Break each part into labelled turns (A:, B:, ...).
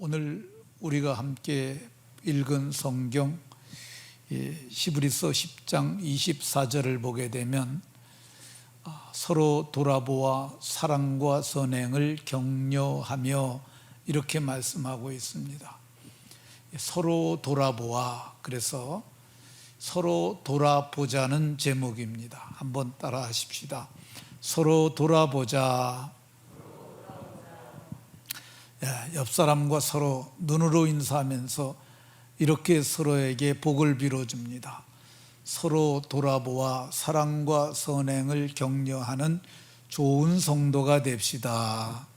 A: 오늘 우리가 함께 읽은 성경 히브리서 10장 24절을 보게 되면 서로 돌아보아 사랑과 선행을 격려하며 이렇게 말씀하고 있습니다. 서로 돌아보아, 그래서 서로 돌아보자는 제목입니다. 한번 따라 하십시다. 서로 돌아보자. 옆 사람과 서로 눈으로 인사하면서 이렇게 서로에게 복을 빌어줍니다. 서로 돌아보아 사랑과 선행을 격려하는 좋은 성도가 됩시다.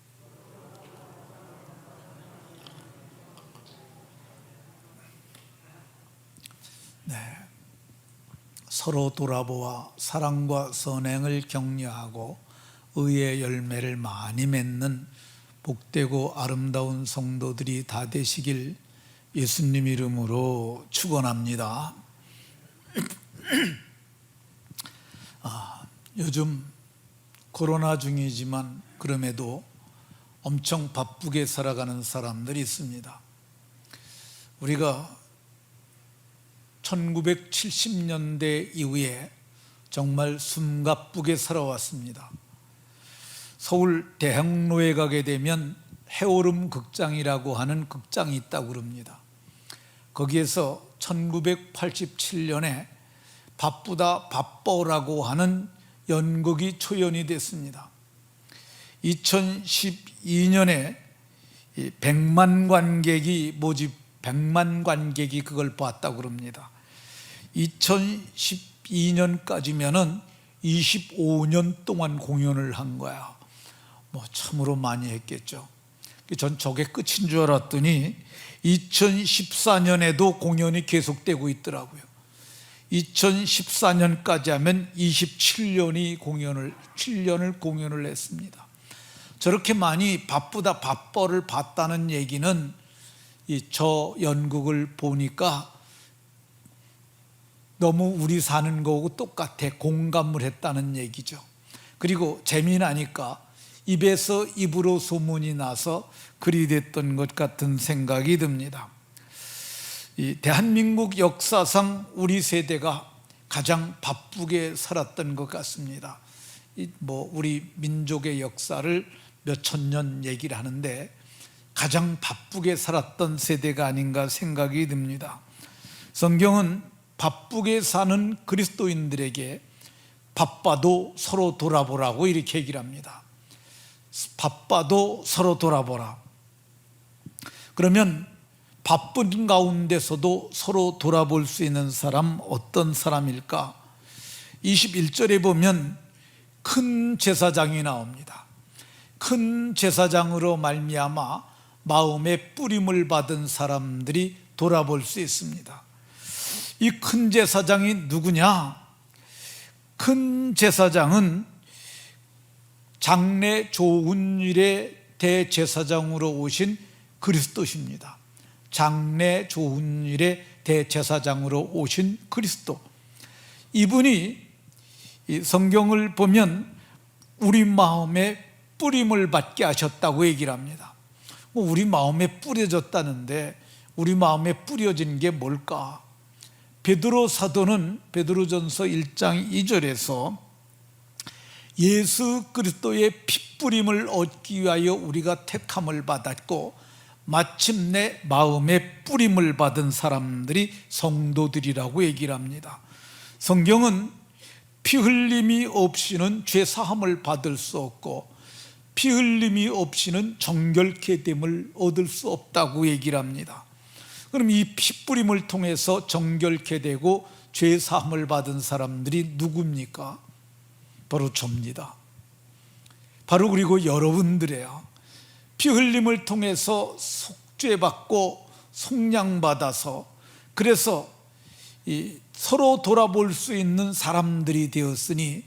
A: 서로 돌아보아 사랑과 선행을 격려하고 의의 열매를 많이 맺는 복되고 아름다운 성도들이 다 되시길 예수님 이름으로 축원합니다. 요즘 코로나 중이지만 그럼에도 엄청 바쁘게 살아가는 사람들이 있습니다. 우리가 1970년대 이후에 정말 숨가쁘게 살아왔습니다. 서울 대학로에 가게 되면 해오름 극장이라고 하는 극장이 있다고 그럽니다. 거기에서 1987년에 바쁘다 바빠라고 하는 연극이 초연이 됐습니다. 2012년에 100만 관객이 그걸 봤다고 그럽니다. 2012년까지면은 25년 동안 공연을 한 거야. 참으로 많이 했겠죠. 전 저게 끝인 줄 알았더니 2014년에도 공연이 계속되고 있더라고요. 2014년까지 하면 27년을 공연을 했습니다. 저렇게 많이 바쁘다 바빠를 봤다는 얘기는 저 연극을 보니까 너무 우리 사는 거하고 똑같아 공감을 했다는 얘기죠. 그리고 재미나니까 입에서 입으로 소문이 나서 글이 됐던 것 같은 생각이 듭니다. 이 대한민국 역사상 우리 세대가 가장 바쁘게 살았던 것 같습니다. 우리 민족의 역사를 몇천 년 얘기를 하는데 가장 바쁘게 살았던 세대가 아닌가 생각이 듭니다. 성경은 바쁘게 사는 그리스도인들에게 바빠도 서로 돌아보라고 이렇게 얘기를 합니다. 바빠도 서로 돌아보라. 그러면 바쁜 가운데서도 서로 돌아볼 수 있는 사람 어떤 사람일까? 21절에 보면 큰 제사장이 나옵니다. 큰 제사장으로 말미암아 마음의 뿌림을 받은 사람들이 돌아볼 수 있습니다. 이 큰 제사장이 누구냐? 큰 제사장은 장래 조훈일의 대제사장으로 오신 그리스도십니다. 장래 조훈일의 대제사장으로 오신 그리스도. 이분이 성경을 보면 우리 마음에 뿌림을 받게 하셨다고 얘기를 합니다. 우리 마음에 뿌려졌다는데 우리 마음에 뿌려진 게 뭘까? 베드로 사도는 베드로전서 1장 2절에서 예수 그리스도의 핏뿌림을 얻기 위하여 우리가 택함을 받았고 마침내 마음에 뿌림을 받은 사람들이 성도들이라고 얘기를 합니다. 성경은 피 흘림이 없이는 죄 사함을 받을 수 없고 피 흘림이 없이는 정결케 됨을 얻을 수 없다고 얘기를 합니다. 그럼 이 핏뿌림을 통해서 정결케 되고 죄 사함을 받은 사람들이 누굽니까? 바로 접니다. 바로 그리고 여러분들이에요. 피 흘림을 통해서 속죄받고 속량받아서 그래서 서로 돌아볼 수 있는 사람들이 되었으니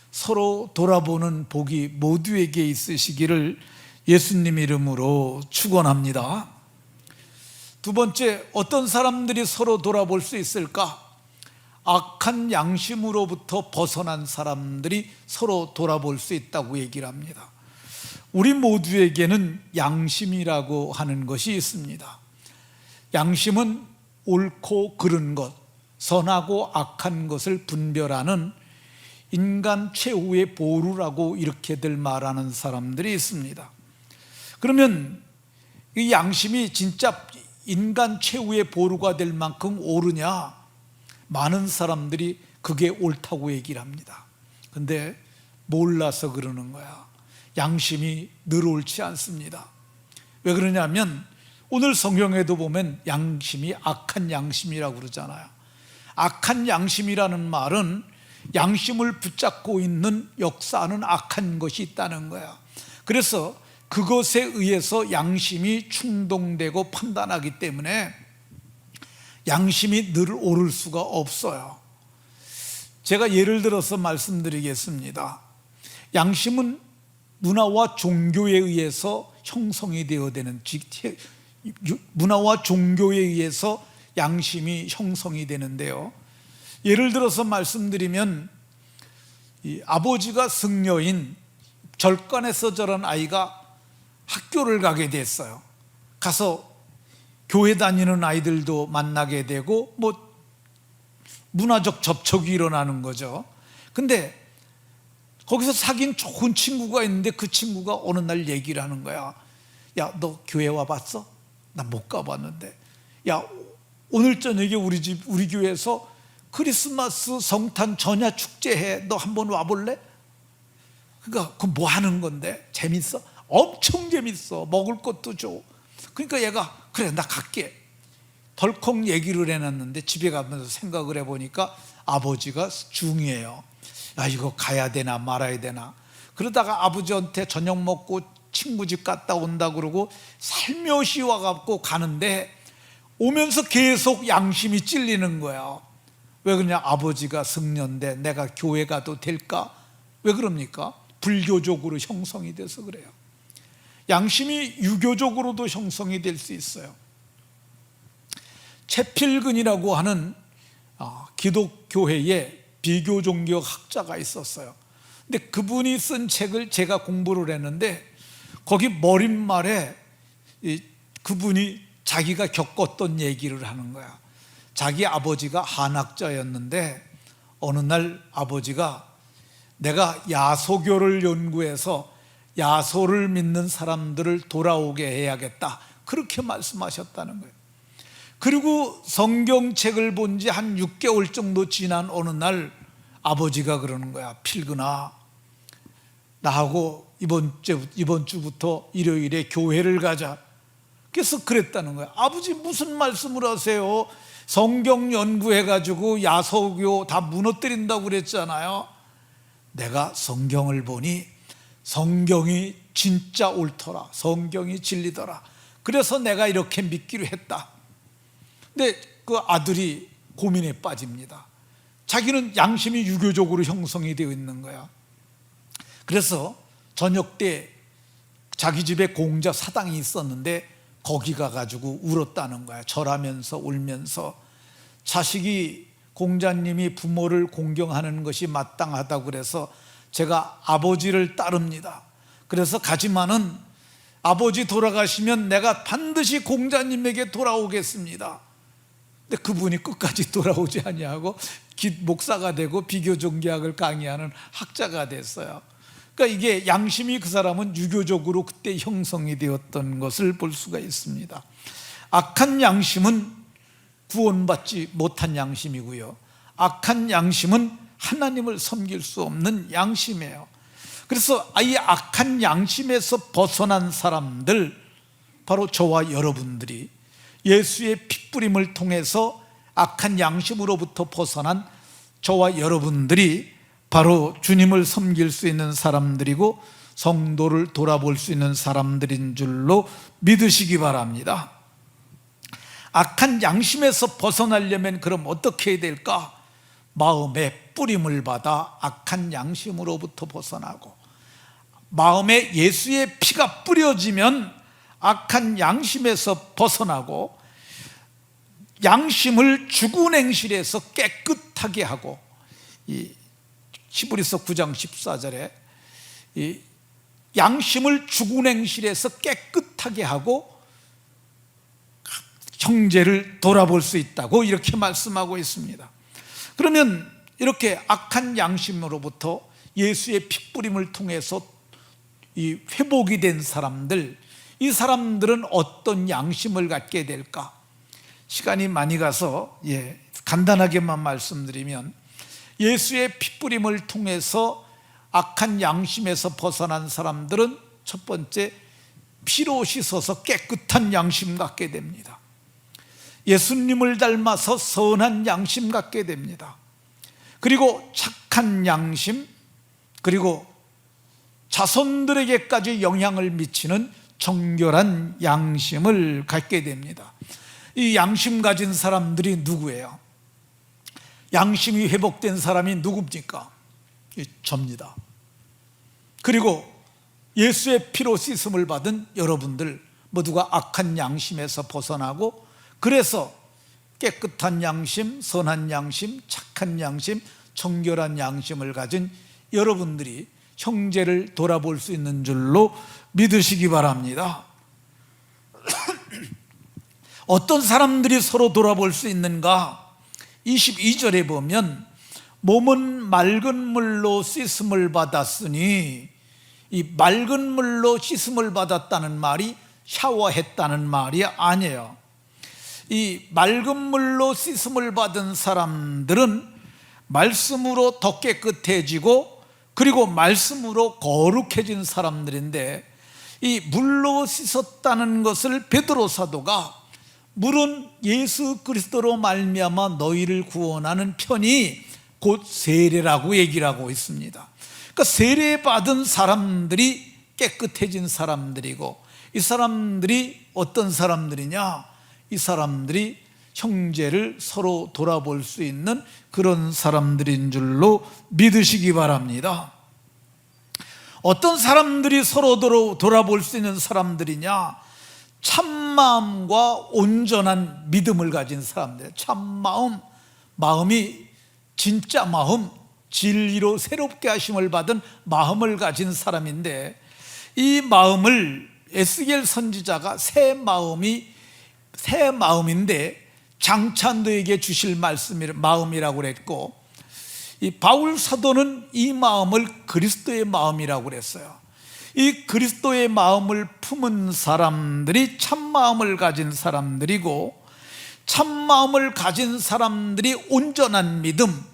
A: 서로 돌아보는 복이 모두에게 있으시기를 예수님 이름으로 축원합니다. 두 번째, 어떤 사람들이 서로 돌아볼 수 있을까? 악한 양심으로부터 벗어난 사람들이 서로 돌아볼 수 있다고 얘기를 합니다. 우리 모두에게는 양심이라고 하는 것이 있습니다. 양심은 옳고 그른 것, 선하고 악한 것을 분별하는 인간 최후의 보루라고 이렇게들 말하는 사람들이 있습니다. 그러면 이 양심이 진짜 인간 최후의 보루가 될 만큼 옳으냐? 많은 사람들이 그게 옳다고 얘기를 합니다. 근데 몰라서 그러는 거야. 양심이 늘 옳지 않습니다. 왜 그러냐면 오늘 성경에도 보면 양심이 악한 양심이라고 그러잖아요. 악한 양심이라는 말은 양심을 붙잡고 있는 역사는 악한 것이 있다는 거야. 그래서 그것에 의해서 양심이 충동되고 판단하기 때문에 양심이 늘 옳을 수가 없어요. 제가 예를 들어서 말씀드리겠습니다. 양심은 문화와 종교에 의해서 형성이 되어야 되는, 문화와 종교에 의해서 양심이 형성이 되는데요. 예를 들어서 말씀드리면 이 아버지가 승려인 절간에서 자란 아이가 학교를 가게 됐어요. 가서 교회 다니는 아이들도 만나게 되고 뭐 문화적 접촉이 일어나는 거죠. 근데 거기서 사귄 좋은 친구가 있는데 그 친구가 어느 날 얘기를 하는 거야. 야, 너 교회 와봤어? 나 못 가봤는데. 야, 오늘 저녁에 우리 교회에서 크리스마스 성탄 전야 축제해. 너 한번 와볼래? 그러니까 그 뭐 하는 건데? 재밌어? 엄청 재밌어. 먹을 것도 줘. 그러니까 얘가 그래 나 갈게. 덜컥 얘기를 해놨는데 집에 가면서 생각을 해보니까 아버지가 중이에요. 야, 이거 가야 되나 말아야 되나. 그러다가 아버지한테 저녁 먹고 친구 집 갔다 온다 그러고 살며시 와갖고 가는데 오면서 계속 양심이 찔리는 거야. 왜 그러냐? 아버지가 승려인데 내가 교회 가도 될까? 왜 그럽니까? 불교적으로 형성이 돼서 그래요. 양심이 유교적으로도 형성이 될 수 있어요. 채필근이라고 하는 기독교회에 비교종교 학자가 있었어요. 근데 그분이 쓴 책을 제가 공부를 했는데 거기 머릿말에 그분이 자기가 겪었던 얘기를 하는 거야. 자기 아버지가 한학자였는데 어느 날 아버지가 내가 야소교를 연구해서 야소를 믿는 사람들을 돌아오게 해야겠다, 그렇게 말씀하셨다는 거예요. 그리고 성경책을 본 지 한 6개월 정도 지난 어느 날 아버지가 그러는 거야. 필근아, 나하고 이번 주부터 일요일에 교회를 가자. 그래서 그랬다는 거야. 아버지 무슨 말씀을 하세요? 성경 연구해가지고 야소교 다 무너뜨린다고 그랬잖아요. 내가 성경을 보니 성경이 진짜 옳더라. 성경이 진리더라. 그래서 내가 이렇게 믿기로 했다. 근데 그 아들이 고민에 빠집니다. 자기는 양심이 유교적으로 형성이 되어 있는 거야. 그래서 저녁 때 자기 집에 공자 사당이 있었는데 거기 가가지고 울었다는 거야. 절하면서 울면서 자식이 공자님이 부모를 공경하는 것이 마땅하다고 그래서 제가 아버지를 따릅니다. 그래서 가지만은 아버지 돌아가시면 내가 반드시 공자님에게 돌아오겠습니다. 근데 그분이 끝까지 돌아오지 아니하고 목사가 되고 비교종교학을 강의하는 학자가 됐어요. 그러니까 이게 양심이 그 사람은 유교적으로 그때 형성이 되었던 것을 볼 수가 있습니다. 악한 양심은 구원받지 못한 양심이고요, 악한 양심은 하나님을 섬길 수 없는 양심이에요. 그래서 이 악한 양심에서 벗어난 사람들, 바로 저와 여러분들이 예수의 핏부림을 통해서 악한 양심으로부터 벗어난 저와 여러분들이 바로 주님을 섬길 수 있는 사람들이고 성도를 돌아볼 수 있는 사람들인 줄로 믿으시기 바랍니다. 악한 양심에서 벗어나려면 그럼 어떻게 해야 될까? 마음의 뿌림을 받아 악한 양심으로부터 벗어나고, 마음에 예수의 피가 뿌려지면 악한 양심에서 벗어나고, 양심을 죽은 행실에서 깨끗하게 하고, 이 히브리서 9장 14절에 이 양심을 주군행실에서 깨끗하게 하고 형제를 돌아볼 수 있다고 이렇게 말씀하고 있습니다. 그러면 이렇게 악한 양심으로부터 예수의 피뿌림을 통해서 이 회복이 된 사람들, 이 사람들은 어떤 양심을 갖게 될까? 시간이 많이 가서 간단하게만 말씀드리면, 예수의 피뿌림을 통해서 악한 양심에서 벗어난 사람들은 첫 번째, 피로 씻어서 깨끗한 양심 갖게 됩니다. 예수님을 닮아서 선한 양심 갖게 됩니다. 그리고 착한 양심, 그리고 자손들에게까지 영향을 미치는 정결한 양심을 갖게 됩니다. 이 양심 가진 사람들이 누구예요? 양심이 회복된 사람이 누굽니까? 접니다. 그리고 예수의 피로 씻음을 받은 여러분들 모두가 악한 양심에서 벗어나고, 그래서 깨끗한 양심, 선한 양심, 착한 양심, 정결한 양심을 가진 여러분들이 형제를 돌아볼 수 있는 줄로 믿으시기 바랍니다. 어떤 사람들이 서로 돌아볼 수 있는가? 22절에 보면 몸은 맑은 물로 씻음을 받았으니, 이 맑은 물로 씻음을 받았다는 말이 샤워했다는 말이 아니에요. 이 맑은 물로 씻음을 받은 사람들은 말씀으로 더 깨끗해지고, 그리고 말씀으로 거룩해진 사람들인데, 이 물로 씻었다는 것을 베드로 사도가 물은 예수 그리스도로 말미암아 너희를 구원하는 편이 곧 세례라고 얘기를 하고 있습니다. 그러니까 세례 받은 사람들이 깨끗해진 사람들이고, 이 사람들이 어떤 사람들이냐? 이 사람들이 형제를 서로 돌아볼 수 있는 그런 사람들인 줄로 믿으시기 바랍니다. 어떤 사람들이 서로 돌아볼 수 있는 사람들이냐? 참마음과 온전한 믿음을 가진 사람들. 참마음, 마음이 진짜 마음, 진리로 새롭게 하심을 받은 마음을 가진 사람인데, 이 마음을 에스겔 선지자가 새 마음인데 장찬도에게 주실 마음이라고 그랬고, 이 바울 사도는 이 마음을 그리스도의 마음이라고 그랬어요. 이 그리스도의 마음을 품은 사람들이 참마음을 가진 사람들이고, 참마음을 가진 사람들이 온전한 믿음,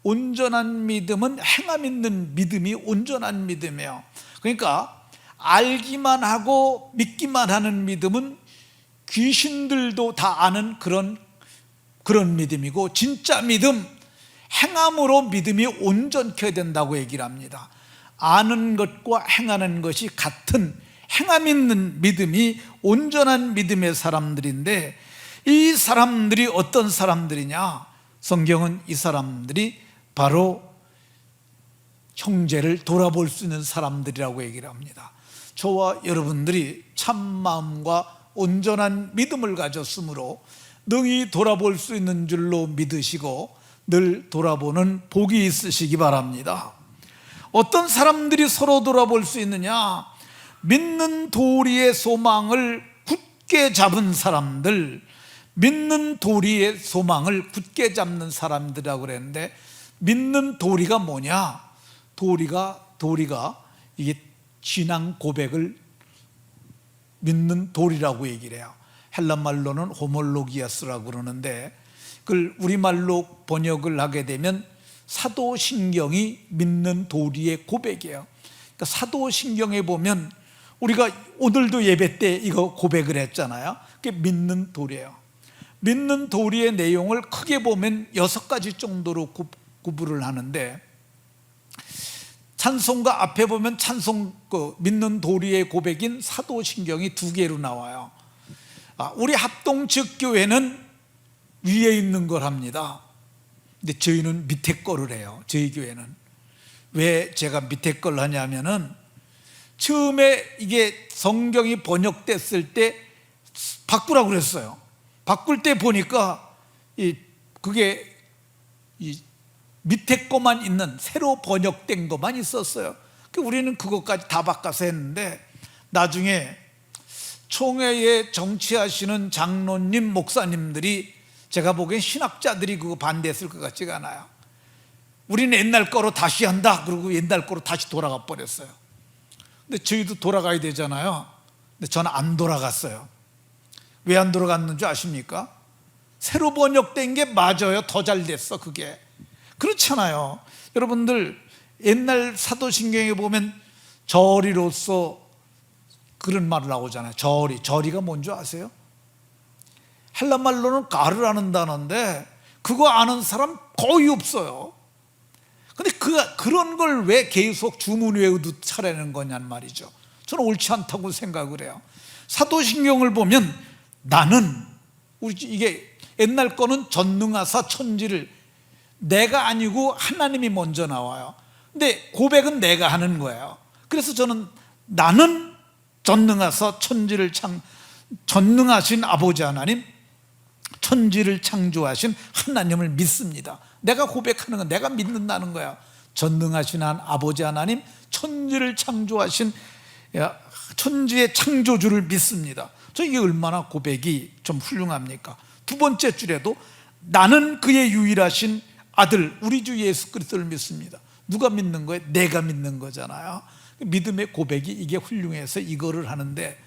A: 온전한 믿음은 행함 있는 믿음이 온전한 믿음이에요. 그러니까 알기만 하고 믿기만 하는 믿음은 귀신들도 다 아는 그런 믿음이고, 진짜 믿음, 행함으로 믿음이 온전케 된다고 얘기를 합니다. 아는 것과 행하는 것이 같은 행함 있는 믿음이 온전한 믿음의 사람들인데, 이 사람들이 어떤 사람들이냐? 성경은 이 사람들이 바로 형제를 돌아볼 수 있는 사람들이라고 얘기를 합니다. 저와 여러분들이 참마음과 온전한 믿음을 가졌으므로 능히 돌아볼 수 있는 줄로 믿으시고 늘 돌아보는 복이 있으시기 바랍니다. 어떤 사람들이 서로 돌아볼 수 있느냐? 믿는 도리의 소망을 굳게 잡은 사람들, 믿는 도리의 소망을 굳게 잡는 사람들이라고 그랬는데, 믿는 도리가 뭐냐? 도리가 이게 신앙 고백을 믿는 도리라고 얘기를 해요. 헬라말로는 호몰로기아스라고 그러는데, 그걸 우리말로 번역을 하게 되면 사도신경이 믿는 도리의 고백이에요. 그러니까 사도신경에 보면 우리가 오늘도 예배 때 이거 고백을 했잖아요. 그게 믿는 도리예요. 믿는 도리의 내용을 크게 보면 6가지 정도로 구분을 하는데, 찬송가 앞에 보면 믿는 도리의 고백인 사도신경이 2개로 나와요. 우리 합동 측 교회는 위에 있는 걸 합니다. 근데 저희는 밑에 거를 해요. 저희 교회는. 왜 제가 밑에 걸 하냐면은, 처음에 이게 성경이 번역됐을 때 바꾸라고 그랬어요. 바꿀 때 보니까 그게 밑에 거만 있는 새로 번역된 것만 있었어요. 우리는 그것까지 다 바꿔서 했는데, 나중에 총회에 정치하시는 장로님, 목사님들이 제가 보기엔 신학자들이 그거 반대했을 것 같지가 않아요. 우리는 옛날 거로 다시 한다 그러고 옛날 거로 다시 돌아가 버렸어요. 근데 저희도 돌아가야 되잖아요. 근데 저는 안 돌아갔어요. 왜 안 돌아갔는 줄 아십니까? 새로 번역된 게 맞아요. 더 잘 됐어. 그게 그렇잖아요. 여러분들 옛날 사도신경에 보면 저리로서 그런 말을 나오잖아요. 저리가 뭔지 아세요? 헬라 말로는 가르라는 단어인데 그거 아는 사람 거의 없어요. 근데 그런 걸 왜 계속 주문 외우듯 차려내는 거냔 말이죠. 저는 옳지 않다고 생각을 해요. 사도신경을 보면 나는, 이게 옛날 거는 전능하사 천지를, 내가 아니고 하나님이 먼저 나와요. 근데 고백은 내가 하는 거예요. 그래서 저는 나는 전능하사 천지를 전능하신 아버지 하나님, 천지를 창조하신 하나님을 믿습니다. 내가 고백하는 건 내가 믿는다는 거야. 전능하신 아버지 하나님, 천지를 창조하신 천지의 창조주를 믿습니다. 저 이게 얼마나 고백이 좀 훌륭합니까? 두 번째 줄에도 나는 그의 유일하신 아들 우리 주 예수 그리스도를 믿습니다. 누가 믿는 거예요? 내가 믿는 거잖아요. 믿음의 고백이 이게 훌륭해서 이거를 하는데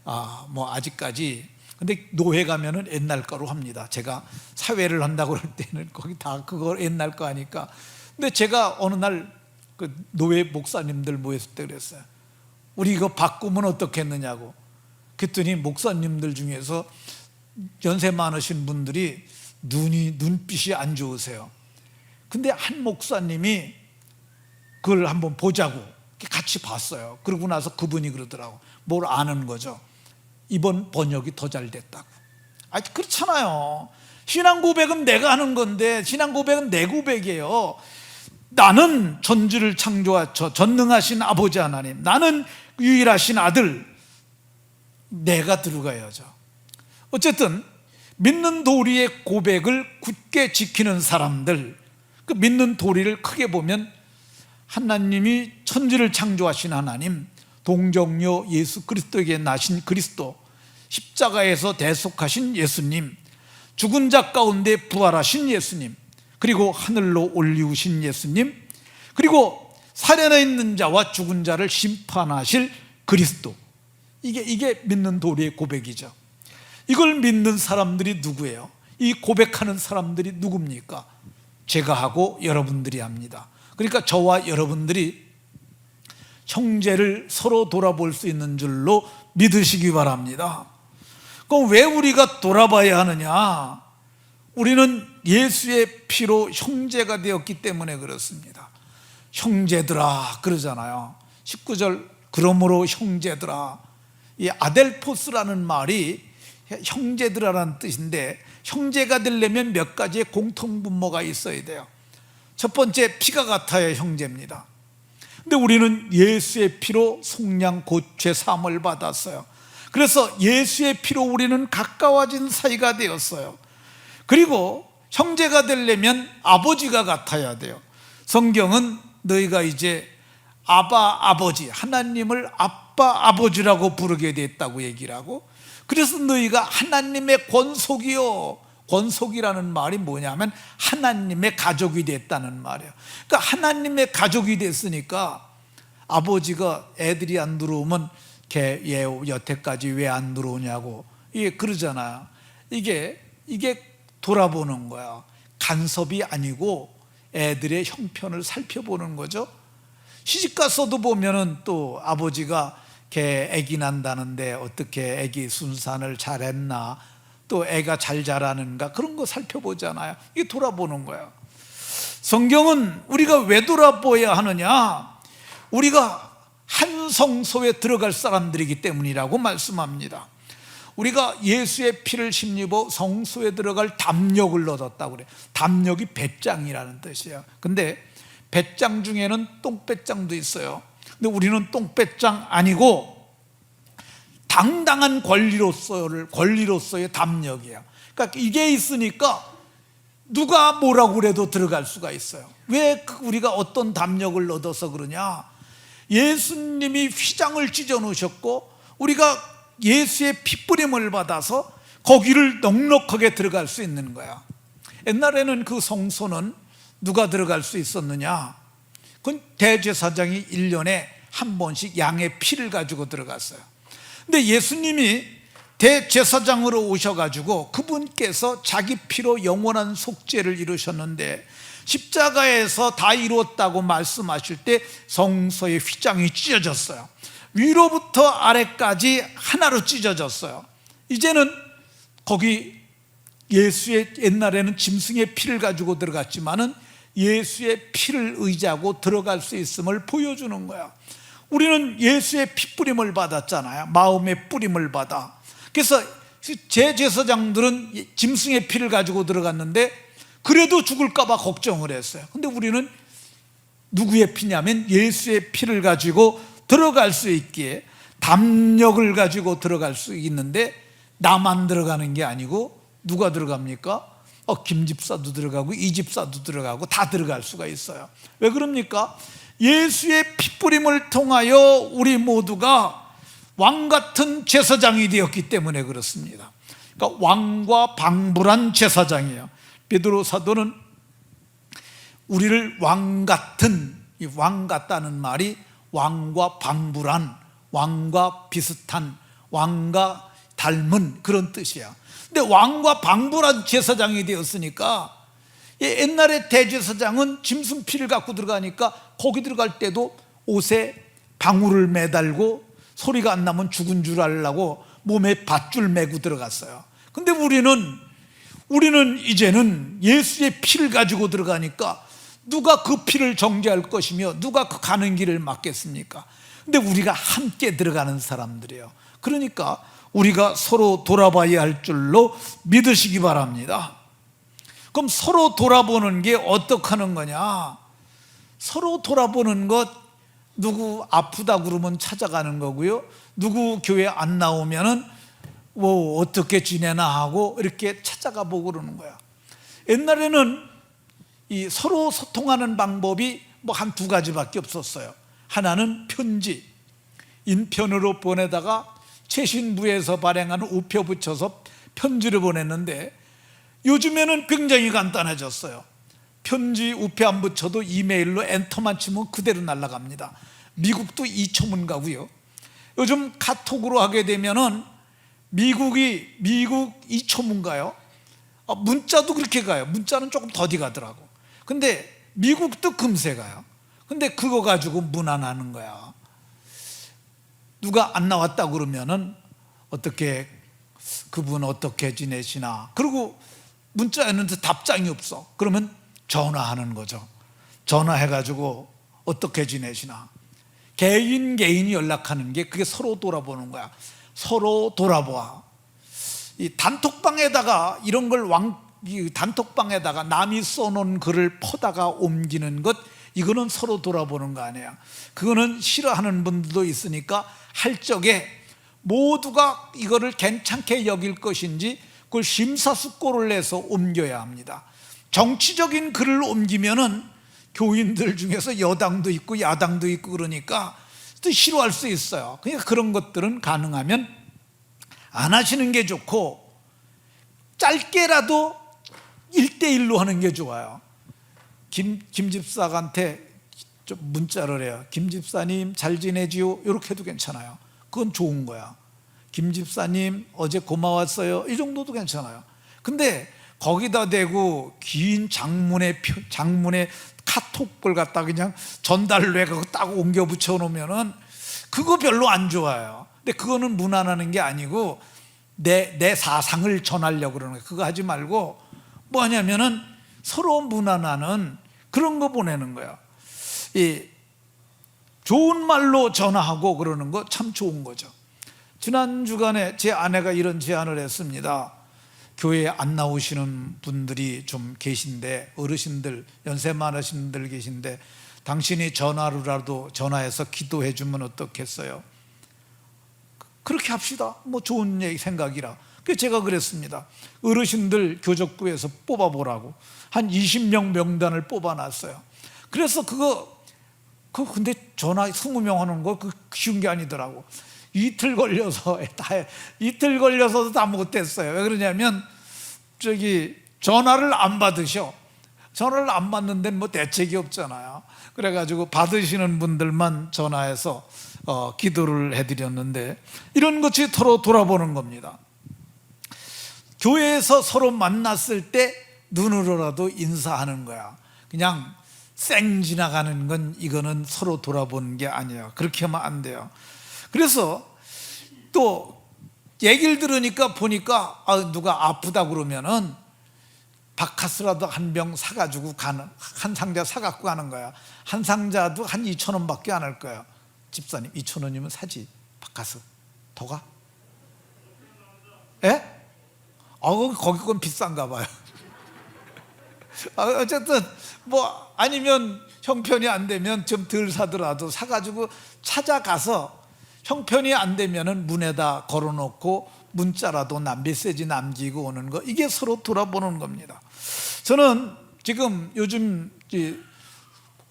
A: 아직까지, 근데 노회 가면은 옛날 거로 합니다. 제가 사회를 한다고 그럴 때는 거기 다 그거 옛날 거 하니까. 근데 제가 어느 날 그 노회 목사님들 모였을 때 그랬어요. 우리 이거 바꾸면 어떻겠느냐고. 그랬더니 목사님들 중에서 연세 많으신 분들이 눈빛이 안 좋으세요. 근데 한 목사님이 그걸 한번 보자고 같이 봤어요. 그러고 나서 그분이 그러더라고. 뭘 아는 거죠. 이번 번역이 더 잘 됐다고. 그렇잖아요. 신앙 고백은 내가 하는 건데, 신앙 고백은 내 고백이에요. 나는 천지를 창조하셔 전능하신 아버지 하나님, 나는 유일하신 아들, 내가 들어가야죠. 어쨌든 믿는 도리의 고백을 굳게 지키는 사람들, 그 믿는 도리를 크게 보면 하나님이 천지를 창조하신 하나님, 동정녀 예수 그리스도에게 나신 그리스도, 십자가에서 대속하신 예수님, 죽은 자 가운데 부활하신 예수님, 그리고 하늘로 올리우신 예수님, 그리고 살아나 있는 자와 죽은 자를 심판하실 그리스도. 이게 믿는 도리의 고백이죠. 이걸 믿는 사람들이 누구예요? 이 고백하는 사람들이 누굽니까? 제가 하고 여러분들이 합니다. 그러니까 저와 여러분들이 형제를 서로 돌아볼 수 있는 줄로 믿으시기 바랍니다. 그럼 왜 우리가 돌아봐야 하느냐? 우리는 예수의 피로 형제가 되었기 때문에 그렇습니다. 형제들아 그러잖아요. 19절 그러므로 형제들아. 이 아델포스라는 말이 형제들아라는 뜻인데, 형제가 되려면 몇 가지의 공통분모가 있어야 돼요. 첫 번째, 피가 같아야 형제입니다. 근데 우리는 예수의 피로 속량 고죄 사함을 받았어요. 그래서 예수의 피로 우리는 가까워진 사이가 되었어요. 그리고 형제가 되려면 아버지가 같아야 돼요. 성경은 너희가 이제 아바 아버지, 하나님을 아빠 아버지라고 부르게 됐다고 얘기를 하고, 그래서 너희가 하나님의 권속이요, 권속이라는 말이 뭐냐면 하나님의 가족이 됐다는 말이에요. 그러니까 하나님의 가족이 됐으니까 아버지가 애들이 안 들어오면 걔 여태까지 왜 안 들어오냐고 이게 그러잖아요. 이게 돌아보는 거야. 간섭이 아니고 애들의 형편을 살펴보는 거죠. 시집가서도 보면은 또 아버지가 걔 애기 난다는데 어떻게 애기 순산을 잘했나, 또 애가 잘 자라는가, 그런 거 살펴보잖아요. 이게 돌아보는 거예요. 성경은 우리가 왜 돌아보아야 하느냐? 우리가 한 성소에 들어갈 사람들이기 때문이라고 말씀합니다. 우리가 예수의 피를 힘입어 성소에 들어갈 담력을 얻었다고 그래요. 담력이 배짱이라는 뜻이에요. 근데 배짱 중에는 똥배짱도 있어요. 근데 우리는 똥배짱 아니고 당당한 권리로서의 담력이에요. 그러니까 이게 있으니까 누가 뭐라고 그래도 들어갈 수가 있어요. 왜 우리가 어떤 담력을 얻어서 그러냐? 예수님이 휘장을 찢어 놓으셨고 우리가 예수의 핏부림을 받아서 거기를 넉넉하게 들어갈 수 있는 거야. 옛날에는 그 성소는 누가 들어갈 수 있었느냐? 그건 대제사장이 1년에 한 번씩 양의 피를 가지고 들어갔어요. 근데 예수님이 대제사장으로 오셔가지고 그분께서 자기 피로 영원한 속죄를 이루셨는데 십자가에서 다 이루었다고 말씀하실 때 성소의 휘장이 찢어졌어요. 위로부터 아래까지 하나로 찢어졌어요. 이제는 거기 예수의, 옛날에는 짐승의 피를 가지고 들어갔지만은 예수의 피를 의지하고 들어갈 수 있음을 보여주는 거야. 우리는 예수의 핏부림을 받았잖아요. 마음의 뿌림을 받아. 그래서 제 제사장들은 짐승의 피를 가지고 들어갔는데 그래도 죽을까 봐 걱정을 했어요. 근데 우리는 누구의 피냐면 예수의 피를 가지고 들어갈 수 있기에 담력을 가지고 들어갈 수 있는데 나만 들어가는 게 아니고 누가 들어갑니까? 김 집사도 들어가고 이 집사도 들어가고 다 들어갈 수가 있어요. 왜 그럽니까? 예수의 핏부림을 통하여 우리 모두가 왕같은 제사장이 되었기 때문에 그렇습니다. 그러니까 왕과 방불한 제사장이에요. 베드로 사도는 우리를 왕같은, 이 왕 같다는 말이 왕과 방불한, 왕과 비슷한, 왕과 닮은 그런 뜻이야. 근데 왕과 방불한 제사장이 되었으니까, 옛날에 대제사장은 짐승 피를 갖고 들어가니까 거기 들어갈 때도 옷에 방울을 매달고 소리가 안 나면 죽은 줄 알라고 몸에 밧줄 매고 들어갔어요. 근데 우리는 이제는 예수의 피를 가지고 들어가니까 누가 그 피를 정죄할 것이며 누가 그 가는 길을 막겠습니까? 근데 우리가 함께 들어가는 사람들이에요. 그러니까 우리가 서로 돌아봐야 할 줄로 믿으시기 바랍니다. 그럼 서로 돌아보는 게 어떻게 하는 거냐? 서로 돌아보는 것, 누구 아프다 그러면 찾아가는 거고요, 누구 교회 안 나오면은 뭐 어떻게 지내나 하고 이렇게 찾아가 보고 그러는 거야. 옛날에는 이 서로 소통하는 방법이 뭐 한 두 가지밖에 없었어요. 하나는 편지, 인편으로 보내다가 최신부에서 발행하는 우표 붙여서 편지를 보냈는데 요즘에는 굉장히 간단해졌어요. 편지 우표 안 붙여도 이메일로 엔터만 치면 그대로 날아갑니다. 미국도 2초문 가고요. 요즘 카톡으로 하게 되면은 미국 2초문 가요. 문자도 그렇게 가요. 문자는 조금 더디 가더라고. 근데 미국도 금세 가요. 근데 그거 가지고 무난하는 거야. 누가 안 나왔다 그러면은 어떻게, 그분 어떻게 지내시나. 그리고 문자였는데 답장이 없어. 그러면 전화하는 거죠. 전화해가지고 어떻게 지내시나. 개인이 연락하는 게 그게 서로 돌아보는 거야. 서로 돌아보아. 이 단톡방에다가 이런 걸 단톡방에다가 남이 써놓은 글을 퍼다가 옮기는 것, 이거는 서로 돌아보는 거 아니에요. 그거는 싫어하는 분들도 있으니까 할 적에 모두가 이거를 괜찮게 여길 것인지 그걸 심사숙고를 내서 옮겨야 합니다. 정치적인 글을 옮기면은 교인들 중에서 여당도 있고 야당도 있고 그러니까 또 싫어할 수 있어요. 그러니까 그런 것들은 가능하면 안 하시는 게 좋고 짧게라도 1대1로 하는 게 좋아요. 김 집사한테 좀 문자를 해요. 김 집사님 잘 지내지요? 이렇게 해도 괜찮아요. 그건 좋은 거야. 김 집사님 어제 고마웠어요. 이 정도도 괜찮아요. 근데 거기다 대고 긴 장문의 카톡을 갖다 그냥 전달로 해가지고 딱 옮겨 붙여 놓으면은 그거 별로 안 좋아요. 근데 그거는 무난하는 게 아니고 내 사상을 전하려고 그러는 거예요. 그거 하지 말고 뭐 하냐면은 서로 무난하는 그런 거 보내는 거야. 이 좋은 말로 전화하고 그러는 거 참 좋은 거죠. 지난 주간에 제 아내가 이런 제안을 했습니다. 교회에 안 나오시는 분들이 좀 계신데, 어르신들, 연세 많으신 분들 계신데 당신이 전화로라도 전화해서 기도해 주면 어떻겠어요? 그렇게 합시다. 뭐 좋은 생각이라. 그래서 제가 그랬습니다. 어르신들 교적부에서 뽑아보라고 한 20명 명단을 뽑아놨어요. 그래서 그거 근데 전화 20명 하는 거 쉬운 게 아니더라고. 이틀 걸려서도 다 못했어요. 왜 그러냐면 전화를 안 받으셔. 전화를 안 받는 데는 뭐 대책이 없잖아요. 그래가지고 받으시는 분들만 전화해서 기도를 해드렸는데, 이런 것이 서로 돌아보는 겁니다. 교회에서 서로 만났을 때 눈으로라도 인사하는 거야. 그냥 쌩 지나가는 건, 이거는 서로 돌아보는 게 아니에요. 그렇게 하면 안 돼요. 그래서 또 얘기를 들으니까 보니까 누가 아프다 그러면은 바카스라도 한 병 사가지고 한 상자 사갖고 가는 거야. 한 상자도 한 2,000원 밖에 안 할 거야. 집사님 2,000원이면 사지. 바카스 더 가? 예? 거기 건 비싼가 봐요. 어쨌든 뭐 아니면 형편이 안 되면 좀 덜 사더라도 사가지고 찾아가서, 형편이 안 되면은 문에다 걸어놓고 문자라도 메시지 남기고 오는 거, 이게 서로 돌아보는 겁니다. 저는 지금 요즘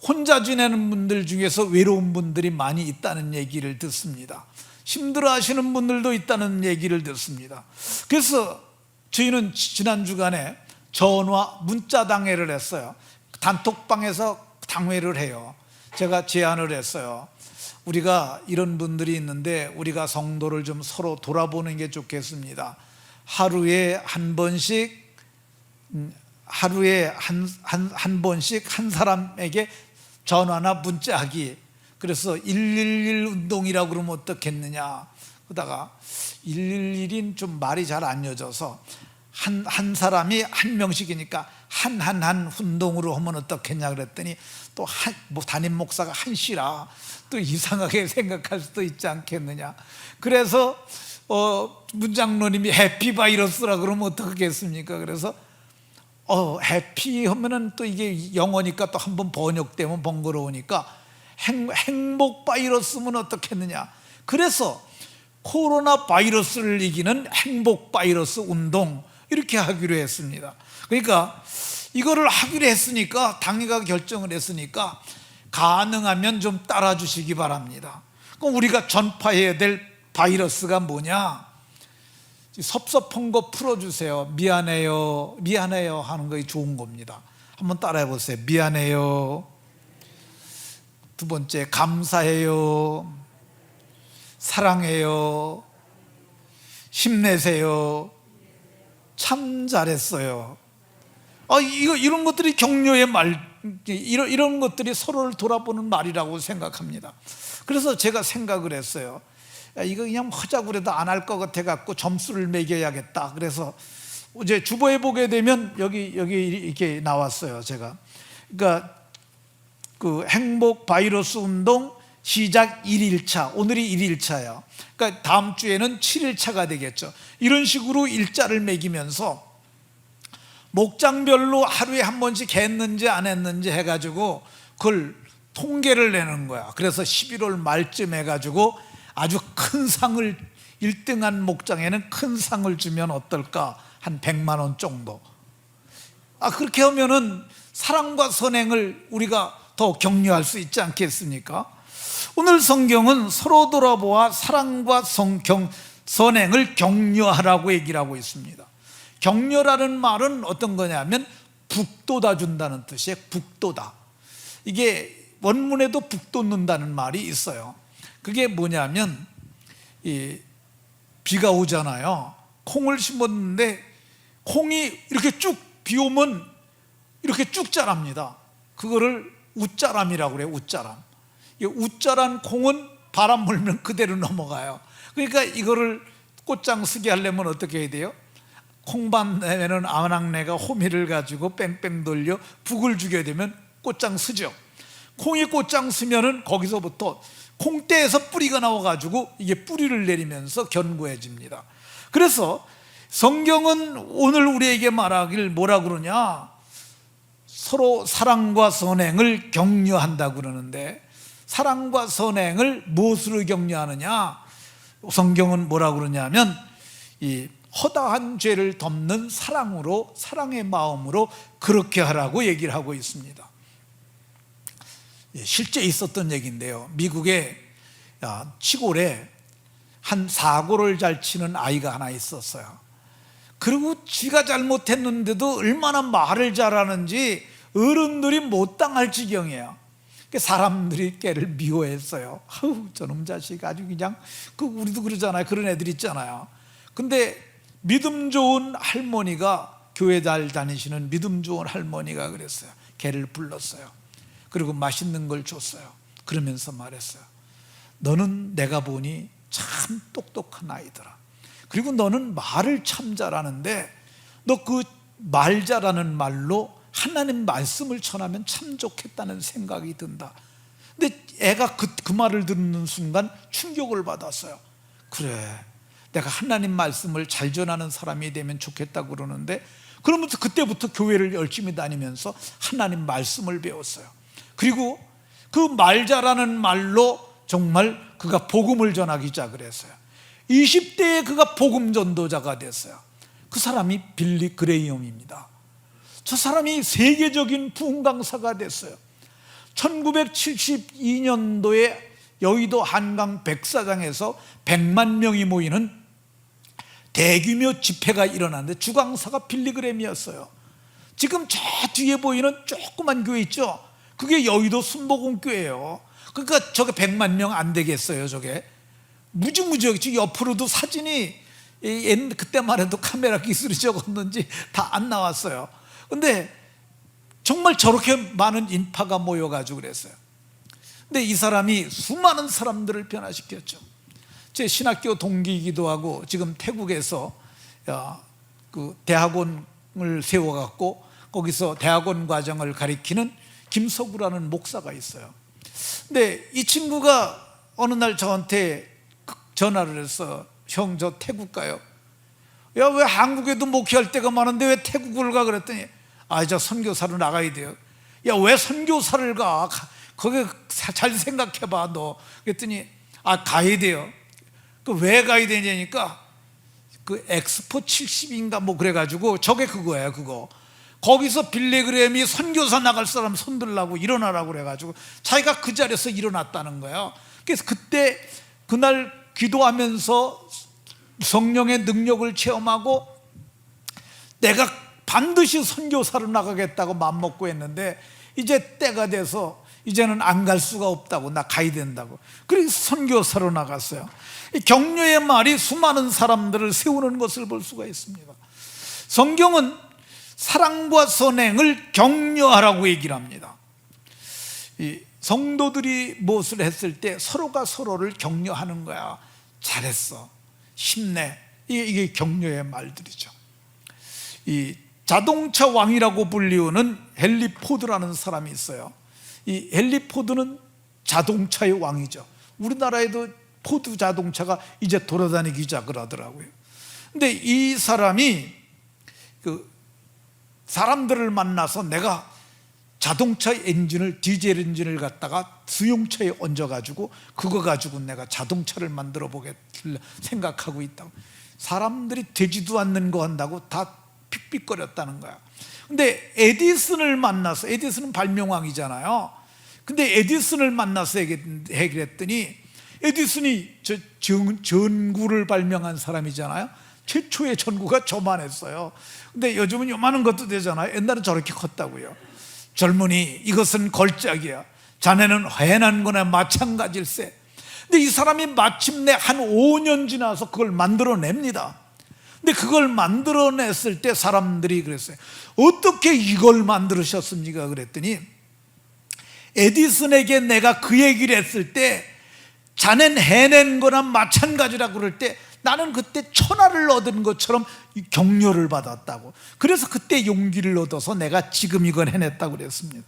A: 혼자 지내는 분들 중에서 외로운 분들이 많이 있다는 얘기를 듣습니다. 힘들어 하시는 분들도 있다는 얘기를 듣습니다. 그래서 저희는 지난 주간에 전화 문자 당회를 했어요. 단톡방에서 당회를 해요. 제가 제안을 했어요. 우리가 이런 분들이 있는데 우리가 성도를 좀 서로 돌아보는 게 좋겠습니다. 하루에 한 번씩 한 사람에게 전화나 문자하기. 그래서 111 운동이라고 그러면 어떻겠느냐. 그러다가 111인 좀 말이 잘 안 이어져서 한 사람이 한 명씩이니까 한 운동으로 하면 어떻겠냐 그랬더니, 또 담임 목사가 한 씨라 또 이상하게 생각할 수도 있지 않겠느냐. 그래서 문장로님이 해피 바이러스라 그러면 어떻겠습니까? 그래서 해피 하면은 또 이게 영어니까 또 한번 번역되면 번거로우니까 행복 바이러스면 어떻겠느냐. 그래서 코로나 바이러스를 이기는 행복 바이러스 운동, 이렇게 하기로 했습니다. 그러니까 이거를 하기로 했으니까, 당회가 결정을 했으니까 가능하면 좀 따라 주시기 바랍니다. 그럼 우리가 전파해야 될 바이러스가 뭐냐? 섭섭한 거 풀어주세요. 미안해요 하는 거 좋은 겁니다. 한번 따라해 보세요. 미안해요. 두 번째, 감사해요. 사랑해요. 힘내세요. 참 잘했어요. 이런 것들이 격려의 말, 이런 것들이 서로를 돌아보는 말이라고 생각합니다. 그래서 제가 생각을 했어요. 이거 그냥 하자고 그래도 안 할 것 같아 갖고 점수를 매겨야겠다. 그래서 이제 주보에 보게 되면 여기 이렇게 나왔어요. 제가 그러니까 그 행복 바이러스 운동 시작 1일차, 오늘이 1일차예요. 그러니까 다음 주에는 7일차가 되겠죠. 이런 식으로 일자를 매기면서 목장별로 하루에 한 번씩 했는지 안 했는지 해가지고 그걸 통계를 내는 거야. 그래서 11월 말쯤 해가지고 아주 큰 상을, 1등한 목장에는 큰 상을 주면 어떨까? 한 100만 원 정도. 그렇게 하면은 사랑과 선행을 우리가 더 격려할 수 있지 않겠습니까? 오늘 성경은 서로 돌아보아 사랑과 선행을 격려하라고 얘기를 하고 있습니다. 격려라는 말은 어떤 거냐면 북돋아 준다는 뜻이에요. 북돋아. 이게 원문에도 북돋는다는 말이 있어요. 그게 뭐냐면 비가 오잖아요. 콩을 심었는데 콩이 이렇게 쭉 비 오면 이렇게 쭉 자랍니다. 그거를 웃자람이라고 그래요. 웃자람. 웃자란 콩은 바람 불면 그대로 넘어가요. 그러니까 이거를 꽃장 쓰게 하려면 어떻게 해야 돼요? 콩밭 내면은 아낙네가 호미를 가지고 뺑뺑 돌려 북을 주게 되면 꽃장 쓰죠. 콩이 꽃장 쓰면은 거기서부터 콩대에서 뿌리가 나와가지고 이게 뿌리를 내리면서 견고해집니다. 그래서 성경은 오늘 우리에게 말하길 뭐라 그러냐? 서로 사랑과 선행을 격려한다 그러는데, 사랑과 선행을 무엇으로 격려하느냐? 성경은 뭐라 그러냐면 이 허다한 죄를 덮는 사랑으로, 사랑의 마음으로 그렇게 하라고 얘기를 하고 있습니다. 실제 있었던 얘기인데요. 미국의 시골에 한 사고를 잘 치는 아이가 하나 있었어요. 그리고 지가 잘못했는데도 얼마나 말을 잘하는지 어른들이 못 당할 지경이에요. 사람들이 걔를 미워했어요. 아우, 저놈 자식 아주 그냥, 우리도 그러잖아요. 그런 애들 있잖아요. 근데 믿음 좋은 할머니가, 교회 잘 다니시는 믿음 좋은 할머니가 그랬어요. 걔를 불렀어요. 그리고 맛있는 걸 줬어요. 그러면서 말했어요. 너는 내가 보니 참 똑똑한 아이더라. 그리고 너는 말을 참 잘하는데 너 그 말 잘하는 말로 하나님 말씀을 전하면 참 좋겠다는 생각이 든다. 근데 애가 그 말을 듣는 순간 충격을 받았어요. 그래, 내가 하나님 말씀을 잘 전하는 사람이 되면 좋겠다고 그러는데, 그러면서 그때부터 교회를 열심히 다니면서 하나님 말씀을 배웠어요. 그리고 그 말 잘하는 말로 정말 그가 복음을 전하기 시작을 했어요. 20대에 그가 복음 전도자가 됐어요. 그 사람이 빌리 그레이엄입니다. 저 사람이 세계적인 부흥 강사가 됐어요. 1972년도에 여의도 한강 백사장에서 100만 명이 모이는 대규모 집회가 일어났는데 주강사가 빌리 그레이엄이었어요. 지금 저 뒤에 보이는 조그만 교회 있죠? 그게 여의도 순복음교회예요. 그러니까 저게 100만 명 안 되겠어요. 저게 무지무지하겠죠. 옆으로도 사진이 그때만 해도 카메라 기술이 적었는지 다 안 나왔어요. 근데 정말 저렇게 많은 인파가 모여가지고 그랬어요. 근데 이 사람이 수많은 사람들을 변화시켰죠. 제 신학교 동기이기도 하고 지금 태국에서 그 대학원을 세워갖고 거기서 대학원 과정을 가리키는 김석우라는 목사가 있어요. 근데 이 친구가 어느 날 저한테 전화를 해서, 형, 저 태국 가요. 야, 왜 한국에도 목회할 때가 많은데 왜 태국을 가? 그랬더니, 저 선교사로 나가야 돼요. 야, 왜 선교사를 가? 거기 잘 생각해봐 너. 그랬더니 가야 돼요. 그 왜 가야 되냐니까, 그 엑스포 70인가 뭐 그래가지고 저게 그거예요. 그거 거기서 빌리 그레이엄이 선교사 나갈 사람 손들라고 일어나라고 그래가지고 자기가 그 자리에서 일어났다는 거예요. 그래서 그날 기도하면서 성령의 능력을 체험하고 내가 반드시 선교사로 나가겠다고 마음먹고 했는데 이제 때가 돼서 이제는 안 갈 수가 없다고, 나 가야 된다고. 그래서 선교사로 나갔어요. 격려의 말이 수많은 사람들을 세우는 것을 볼 수가 있습니다. 성경은 사랑과 선행을 격려하라고 얘기를 합니다. 이 성도들이 무엇을 했을 때 서로가 서로를 격려하는 거야. 잘했어, 힘내, 이게 격려의 말들이죠. 이 자동차 왕이라고 불리우는 헨리 포드라는 사람이 있어요. 이 헨리 포드는 자동차의 왕이죠. 우리나라에도 포드 자동차가 이제 돌아다니기 시작을 하더라고요. 근데 이 사람이 사람들을 만나서 내가 자동차 엔진을, 디젤 엔진을 갖다가 수용차에 얹어가지고 그거 가지고 내가 자동차를 만들어 보겠다 생각하고 있다고. 사람들이 되지도 않는 거 한다고 다 픽픽거렸다는 거야. 근데 에디슨을 만나서, 에디슨은 발명왕이잖아요. 근데 에디슨을 만나서 얘기했더니, 에디슨이 전구를 발명한 사람이잖아요. 최초의 전구가 저만했어요. 근데 요즘은 요만한 것도 되잖아요. 옛날엔 저렇게 컸다고요. 젊은이, 이것은 걸작이야. 자네는 해난 거나 마찬가지일세. 근데 이 사람이 마침내 한 5년 지나서 그걸 만들어냅니다. 근데 그걸 만들어냈을 때 사람들이 그랬어요. 어떻게 이걸 만들으셨습니까? 그랬더니 에디슨에게 내가 그 얘기를 했을 때 자넨 해낸 거나 마찬가지라고 그럴 때 나는 그때 천하를 얻은 것처럼 격려를 받았다고. 그래서 그때 용기를 얻어서 내가 지금 이걸 해냈다고 그랬습니다.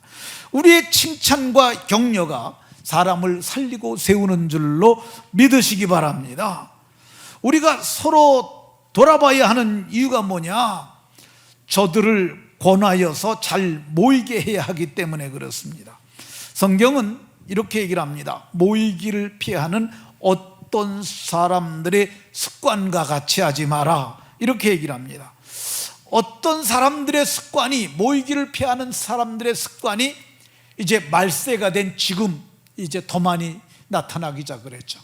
A: 우리의 칭찬과 격려가 사람을 살리고 세우는 줄로 믿으시기 바랍니다. 우리가 서로 돌아봐야 하는 이유가 뭐냐? 저들을 권하여서 잘 모이게 해야 하기 때문에 그렇습니다. 성경은 이렇게 얘기를 합니다. 모이기를 피하는 어떤 사람들의 습관과 같이 하지 마라, 이렇게 얘기를 합니다. 어떤 사람들의 습관이, 모이기를 피하는 사람들의 습관이 이제 말세가 된 지금 이제 더 많이 나타나기 시작했죠.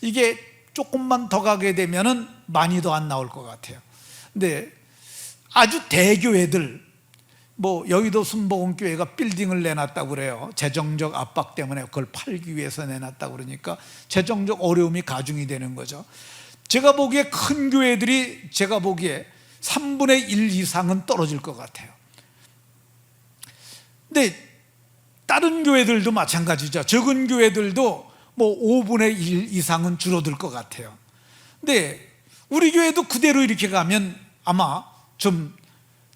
A: 이게 조금만 더 가게 되면은 많이 더 안 나올 것 같아요. 근데 아주 대교회들, 뭐 여의도 순복음교회가 빌딩을 내놨다고 그래요. 재정적 압박 때문에 그걸 팔기 위해서 내놨다고 그러니까 재정적 어려움이 가중이 되는 거죠. 제가 보기에 큰 교회들이 제가 보기에 3분의 1 이상은 떨어질 것 같아요. 근데 다른 교회들도 마찬가지죠. 적은 교회들도 뭐 5분의 1 이상은 줄어들 것 같아요. 근데 우리 교회도 그대로 이렇게 가면 아마 좀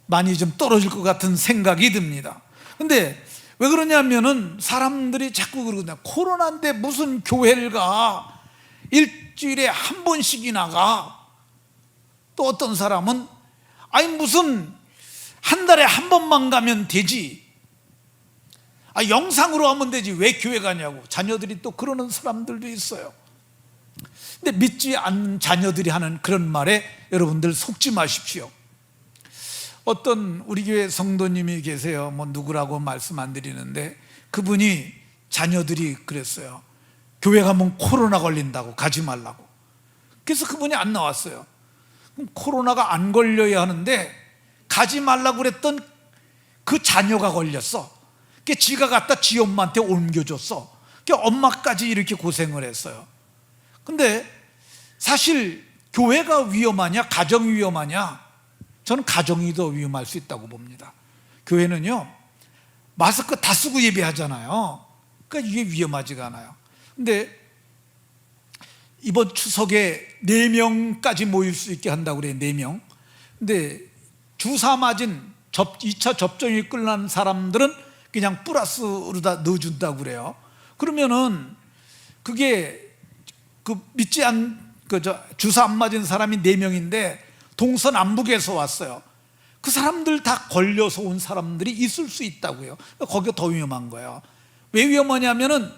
A: 많이 좀 떨어질 것 같은 생각이 듭니다. 근데 왜 그러냐면은 사람들이 자꾸 그러거든요. 코로나인데 무슨 교회를 가? 일주일에 한 번씩이나 가? 또 어떤 사람은 아니 무슨 한 달에 한 번만 가면 되지, 영상으로 하면 되지 왜 교회 가냐고 자녀들이 또 그러는 사람들도 있어요. 근데 믿지 않는 자녀들이 하는 그런 말에 여러분들 속지 마십시오. 어떤 우리 교회 성도님이 계세요. 뭐 누구라고 말씀 안 드리는데 그분이 자녀들이 그랬어요. 교회 가면 코로나 걸린다고 가지 말라고. 그래서 그분이 안 나왔어요. 그럼 코로나가 안 걸려야 하는데 가지 말라고 그랬던 그 자녀가 걸렸어. 그게 지가 갖다 지 엄마한테 옮겨줬어. 그게 엄마까지 이렇게 고생을 했어요. 근데 사실 교회가 위험하냐 가정이 위험하냐? 저는 가정이 더 위험할 수 있다고 봅니다. 교회는요 마스크 다 쓰고 예배하잖아요. 그러니까 이게 위험하지가 않아요. 근데 이번 추석에 4명까지 모일 수 있게 한다고 그래요. 4명. 근데 주사 맞은 2차 접종이 끝난 사람들은 그냥 플러스로 다 넣어준다고 그래요. 그러면은 그게 주사 안 맞은 사람이 4명인데 동서남북에서 왔어요. 그 사람들 다 걸려서 온 사람들이 있을 수 있다고요. 거기가 더 위험한 거예요. 왜 위험하냐면은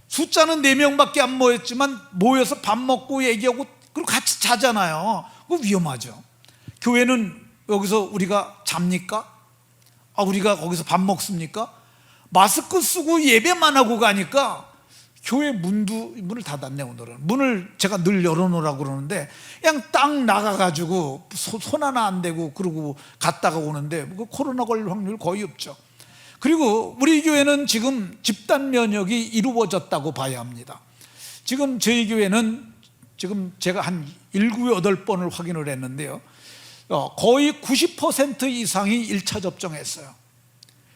A: 숫자는 4명밖에 안 모였지만 모여서 밥 먹고 얘기하고 그리고 같이 자잖아요. 그거 위험하죠. 교회는 여기서 우리가 잡니까? 우리가 거기서 밥 먹습니까? 마스크 쓰고 예배만 하고 가니까 교회 문을 닫았네. 오늘은 문을 제가 늘 열어놓으라고 그러는데 그냥 딱 나가가지고 손 하나 안 대고 그러고 갔다가 오는데 코로나 걸릴 확률 거의 없죠. 그리고 우리 교회는 지금 집단 면역이 이루어졌다고 봐야 합니다. 지금 저희 교회는 지금 제가 한 7, 8번을 확인을 했는데요 거의 90% 이상이 1차 접종했어요.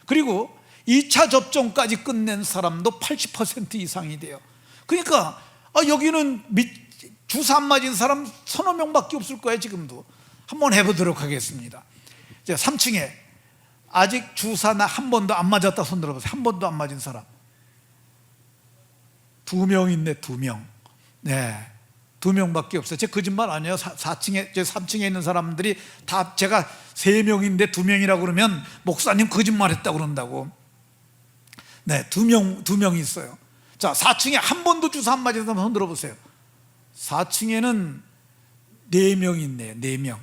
A: 그리고 2차 접종까지 끝낸 사람도 80% 이상이 돼요. 그러니까 여기는 주사 안 맞은 사람 서너 명밖에 없을 거예요. 지금도 한번 해보도록 하겠습니다. 3층에 아직 주사나 한 번도 안 맞았다 손 들어보세요. 한 번도 안 맞은 사람 2명 있네. 2명. 네, 2명밖에 없어요. 제 거짓말 아니에요. 3층에 있는 사람들이 다 제가 3명인데 2명이라고 그러면 목사님 거짓말했다고 그런다고. 네, 2명 있어요. 자, 4층에 한 번도 주사 안 맞은 사람 손 들어보세요. 4층에는 4명 있네요. 4명.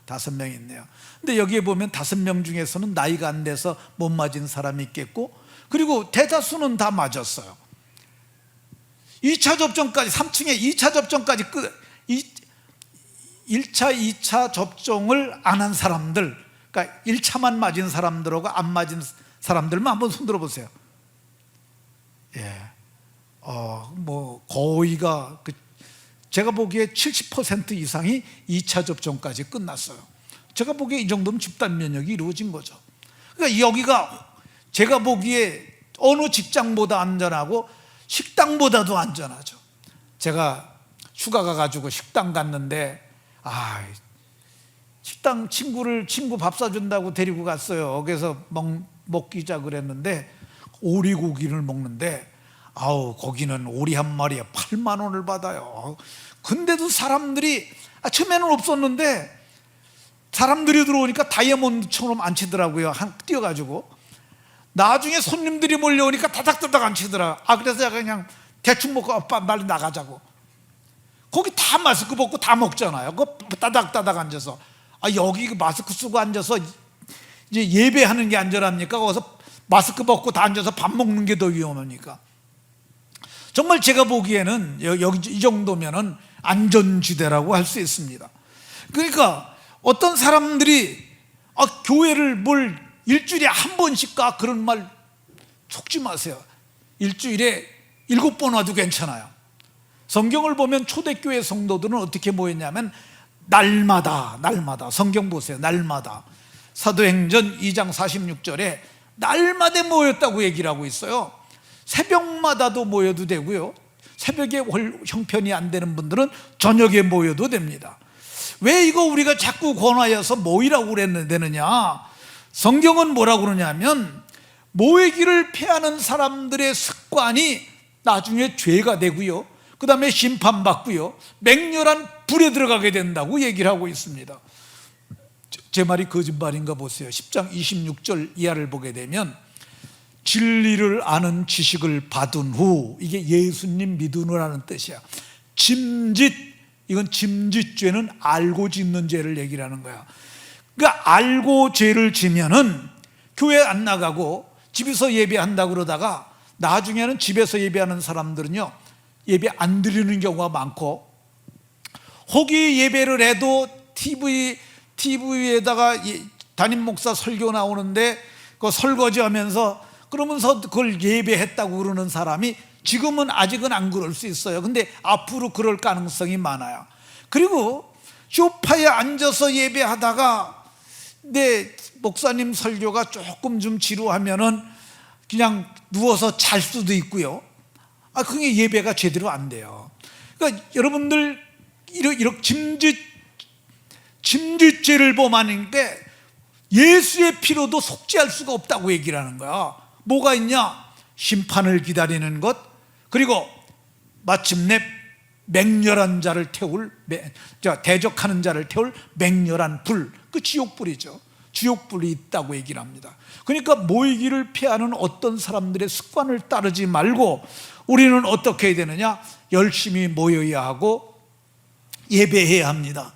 A: 5명 있네요. 근데 여기에 보면 5명 중에서는 나이가 안 돼서 못 맞은 사람이 있겠고, 그리고 대다수는 다 맞았어요. 2차 접종까지 3층에 2차 접종까지 1차, 2차 접종을 안 한 사람들, 그러니까 1차만 맞은 사람들하고 안 맞은 사람들만 한번 손 들어보세요. 예, 뭐 거의가 제가 보기에 70% 이상이 2차 접종까지 끝났어요. 제가 보기에 이 정도면 집단 면역이 이루어진 거죠. 그러니까 여기가 제가 보기에 어느 직장보다 안전하고 식당보다도 안전하죠. 제가 휴가 가가지고 식당 갔는데 식당 친구 밥 사준다고 데리고 갔어요. 그래서 먹기자 그랬는데 오리고기를 먹는데 거기는 오리 한 마리에 8만 원을 받아요. 근데도 사람들이 처음에는 없었는데 사람들이 들어오니까 다이아몬드처럼 안 치더라고요. 뛰어가지고 나중에 손님들이 몰려오니까 다닥다닥 안 치더라. 그래서 제가 그냥 대충 먹고 빨리 나가자고. 거기 다 마스크 벗고 다 먹잖아요. 그 따닥따닥 앉아서 여기 마스크 쓰고 앉아서 이제 예배하는 게 안전합니까? 거기서 마스크 벗고 다 앉아서 밥 먹는 게 더 위험합니까? 정말 제가 보기에는 여기 이 정도면은 안전지대라고 할 수 있습니다. 그러니까 어떤 사람들이 교회를 뭘 일주일에 한 번씩 가, 그런 말 속지 마세요. 일주일에 7번 와도 괜찮아요. 성경을 보면 초대교회 성도들은 어떻게 모였냐면 날마다 성경 보세요. 날마다 사도행전 2장 46절에 날마다 모였다고 얘기를 하고 있어요. 새벽마다도 모여도 되고요, 새벽에 형편이 안 되는 분들은 저녁에 모여도 됩니다. 왜 이거 우리가 자꾸 권하여서 모이라고 그랬느냐? 성경은 뭐라고 그러냐면 모이기를 피하는 사람들의 습관이 나중에 죄가 되고요, 그 다음에 심판받고요, 맹렬한 불에 들어가게 된다고 얘기를 하고 있습니다. 제 말이 거짓말인가 보세요. 10장 26절 이하를 보게 되면 진리를 아는 지식을 받은 후, 이게 예수님 믿으라는 뜻이야. 짐짓, 이건 짐짓죄는 알고 짓는 죄를 얘기를 하는 거야. 그러니까 알고 죄를 지면은 교회 안 나가고 집에서 예배한다 그러다가 나중에는 집에서 예배하는 사람들은요, 예배 안 드리는 경우가 많고, 혹이 예배를 해도 TV에다가 담임 목사 설교 나오는데 그 설거지 하면서 그러면서 그걸 예배했다고 그러는 사람이 지금은 아직은 안 그럴 수 있어요. 근데 앞으로 그럴 가능성이 많아요. 그리고 소파에 앉아서 예배하다가 내 목사님 설교가 조금 좀 지루하면은 그냥 누워서 잘 수도 있고요. 그게 예배가 제대로 안 돼요. 그러니까 여러분들 이렇게 짐짓죄를 범하는 게 예수의 피로도 속죄할 수가 없다고 얘기를 하는 거야. 뭐가 있냐? 심판을 기다리는 것, 그리고 마침내 맹렬한 자를 태울, 대적하는 자를 태울 맹렬한 불, 그 지옥불이죠. 지옥불이 있다고 얘기를 합니다. 그러니까 모이기를 피하는 어떤 사람들의 습관을 따르지 말고 우리는 어떻게 해야 되느냐? 열심히 모여야 하고 예배해야 합니다.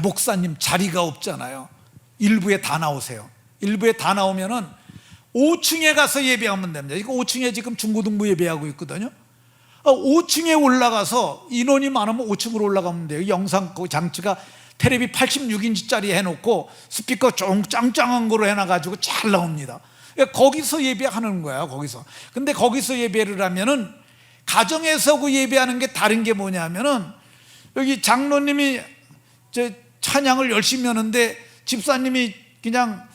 A: 목사님 자리가 없잖아요. 일부에 다 나오세요. 일부에 다 나오면은 5층에 가서 예배하면 됩니다. 이거 5층에 지금 중고등부 예배하고 있거든요. 5층에 올라가서 인원이 많으면 5층으로 올라가면 돼요. 영상 장치가 테레비 86인치짜리 해놓고 스피커 좀 짱짱한 거로 해놔가지고 잘 나옵니다. 거기서 예배하는 거야. 근데 거기서 예배를 하면은 가정에서 그 예배하는 게 다른 게 뭐냐면은, 여기 장로님이 찬양을 열심히 하는데 집사님이 그냥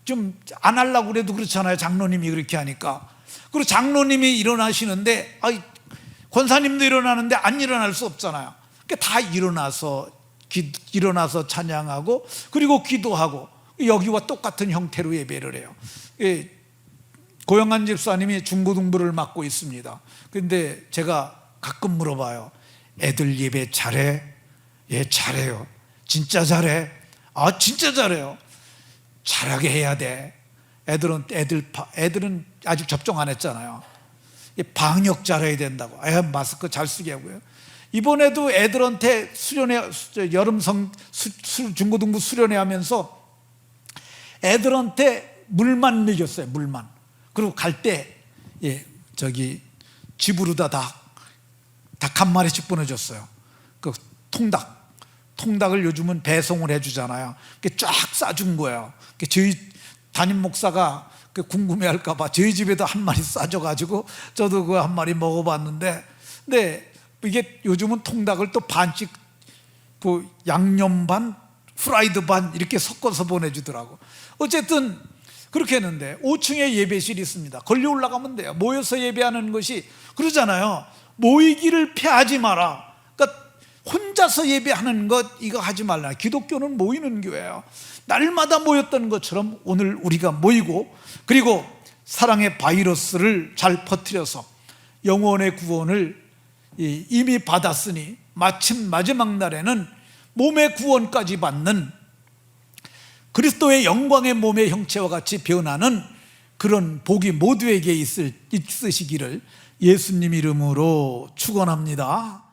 A: 좀 안 하려고 그래도 그렇잖아요. 장로님이 그렇게 하니까. 그리고 장로님이 일어나시는데 권사님도 일어나는데 안 일어날 수 없잖아요. 그러니까 다 일어나서 찬양하고 그리고 기도하고 여기와 똑같은 형태로 예배를 해요. 고영한 집사님이 중고등부를 맡고 있습니다. 그런데 제가 가끔 물어봐요. 애들 예배 잘해? 예, 잘해요. 진짜 잘해? 진짜 잘해요. 잘하게 해야 돼. 애들은 아직 접종 안 했잖아요. 방역 잘해야 된다고. 마스크 잘 쓰게 하고요. 이번에도 애들한테 중고등부 수련회 하면서 애들한테 물만 먹였어요. 물만. 그리고 갈 때 집으로 닭 한 마리씩 보내줬어요. 그 통닭을 요즘은 배송을 해주잖아요. 쫙 싸준 거예요. 저희 담임 목사가 궁금해할까봐 저희 집에도 한 마리 싸줘가지고 저도 그 한 마리 먹어봤는데, 근데 이게 요즘은 통닭을 또 반씩 양념 반, 프라이드 반 이렇게 섞어서 보내주더라고. 어쨌든 그렇게 했는데 5층에 예배실이 있습니다. 걸려 올라가면 돼요. 모여서 예배하는 것이 그러잖아요. 모이기를 피하지 마라. 그러니까 혼자서 예배하는 것 이거 하지 말라. 기독교는 모이는 교회예요. 날마다 모였던 것처럼 오늘 우리가 모이고, 그리고 사랑의 바이러스를 잘 퍼뜨려서 영혼의 구원을 이미 받았으니 마침 마지막 날에는 몸의 구원까지 받는 그리스도의 영광의 몸의 형체와 같이 변하는 그런 복이 모두에게 있으시기를 예수님 이름으로 축원합니다.